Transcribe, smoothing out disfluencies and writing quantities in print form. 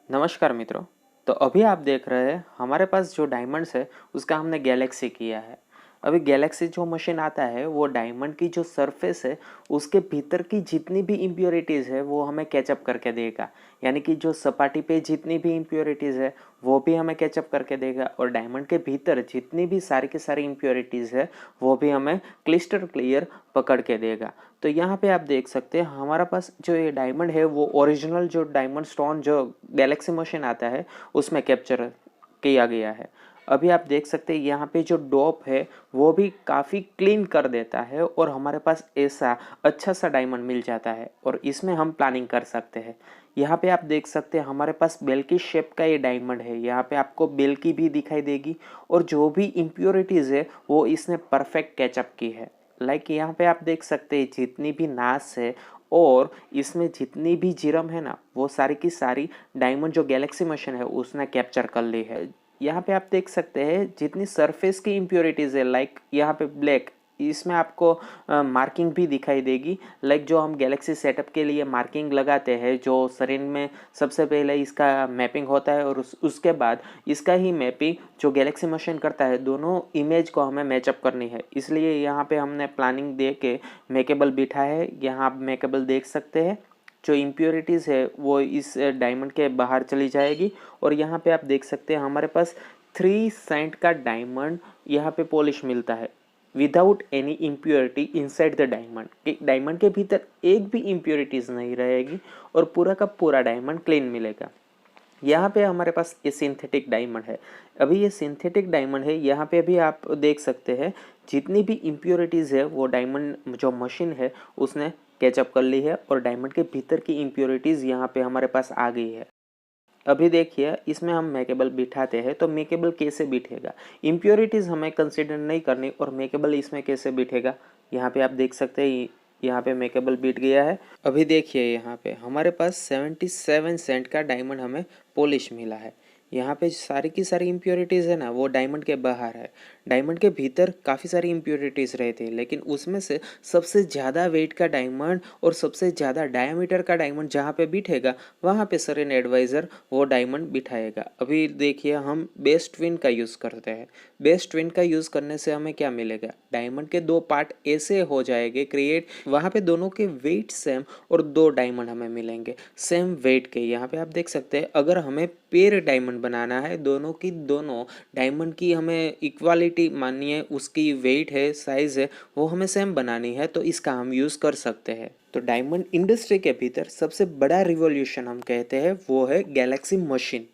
नमस्कार मित्रों। तो अभी आप देख रहे हैं हमारे पास जो डायमंड्स है उसका हमने गैलेक्सी किया है। अभी गैलेक्सी जो मशीन आता है वो डायमंड की जो सरफेस है उसके भीतर की जितनी भी इम्प्योरिटीज़ है वो हमें कैचअप करके देगा। यानी कि जो सपाटी पे जितनी भी इम्प्योरिटीज़ है वो भी हमें कैचअप करके देगा और डायमंड के भीतर जितनी भी सारी की सारी इम्प्योरिटीज़ है वो भी हमें क्लिस्टर क्लियर पकड़ के देगा। तो यहाँ पे आप देख सकते हैं हमारा पास जो ये डायमंड है वो ओरिजिनल जो डायमंड स्टोन जो गैलेक्सी मशीन आता है उसमें कैप्चर किया गया है। अभी आप देख सकते हैं यहाँ पे जो डॉप है वो भी काफ़ी क्लीन कर देता है और हमारे पास ऐसा अच्छा सा डायमंड मिल जाता है और इसमें हम प्लानिंग कर सकते हैं। यहाँ पे आप देख सकते हैं हमारे पास बेल की शेप का ये डायमंड है। यहाँ पे आपको बेल की भी दिखाई देगी और जो भी इम्प्योरिटीज़ है वो इसने परफेक्ट कैचअप की है। यहाँ पे आप देख सकते हैं जितनी भी नास है और इसमें जितनी भी जिरम है ना वो सारी की सारी डायमंड जो गैलेक्सी मशीन है उसने कैप्चर कर ली है। यहाँ पे आप देख सकते हैं जितनी सरफेस की इम्प्योरिटीज़ है यहाँ पे ब्लैक इसमें आपको मार्किंग भी दिखाई देगी। जो हम गैलेक्सी सेटअप के लिए मार्किंग लगाते हैं जो शरीर में सबसे पहले इसका मैपिंग होता है और उसके बाद इसका ही मैपिंग जो गैलेक्सी मशीन करता है। दोनों इमेज को हमें मैचअप करनी है इसलिए यहाँ पे हमने प्लानिंग दे के मेकेबल बिठा है। यहाँ आप मेकेबल देख सकते हैं जो इम्प्योरिटीज़ है वो इस डायमंड के बाहर चली जाएगी और यहाँ पे आप देख सकते हैं हमारे पास 3 सेंट का डायमंड यहाँ पे पॉलिश मिलता है without any impurity inside the diamond. Diamond के भीतर एक भी इम्प्योरिटीज़ नहीं रहेगी और पूरा का पूरा डायमंड क्लीन मिलेगा। यहाँ पे हमारे पास ये सिंथेटिक डायमंड है। अभी ये सिंथेटिक डायमंड है यहाँ पे भी आप देख सकते हैं जितनी भी इम्प्योरिटीज़ है वो डायमंड जो मशीन है उसने कैचअप कर ली है और डायमंड के भीतर की इम्प्योरिटीज़ यहाँ पे हमारे पास आ गई है। अभी देखिए इसमें हम मेकेबल बिठाते हैं तो मेकेबल कैसे बिठेगा, इम्प्योरिटीज़ हमें कंसिडर नहीं करनी और मेकेबल इसमें कैसे बिठेगा। यहाँ पे आप देख सकते हैं यहाँ पे मेकेबल बिठ गया है। अभी देखिए यहाँ पे हमारे पास 77 सेंट का डायमंड हमें पॉलिश मिला है। यहाँ पे सारी की सारी इम्प्योरिटीज़ है ना वो डायमंड के बाहर है। डायमंड के भीतर काफ़ी सारी इम्प्योरिटीज़ रहती है लेकिन उसमें से सबसे ज़्यादा वेट का डायमंड और सबसे ज़्यादा डायमीटर का डायमंड जहाँ पे बिठेगा वहाँ पे सरेन एडवाइज़र वो डायमंड बिठाएगा। अभी देखिए हम बेस्ट ट्विन का यूज़ करते हैं। बेस्ट ट्विन का यूज़ करने से हमें क्या मिलेगा, डायमंड के 2 पार्ट ऐसे हो जाएंगे क्रिएट, वहाँ पे दोनों के वेट सेम और 2 डायमंड हमें मिलेंगे सेम वेट के। यहाँ पे आप देख सकते हैं अगर हमें पेयर डायमंड बनाना है दोनों की दोनों डायमंड की हमें इक्वालिटी माननी है, उसकी वेट है साइज़ है वो हमें सेम बनानी है तो इसका हम यूज़ कर सकते हैं। तो डायमंड इंडस्ट्री के भीतर सबसे बड़ा रिवॉल्यूशन हम कहते हैं वो है गैलेक्सी मशीन।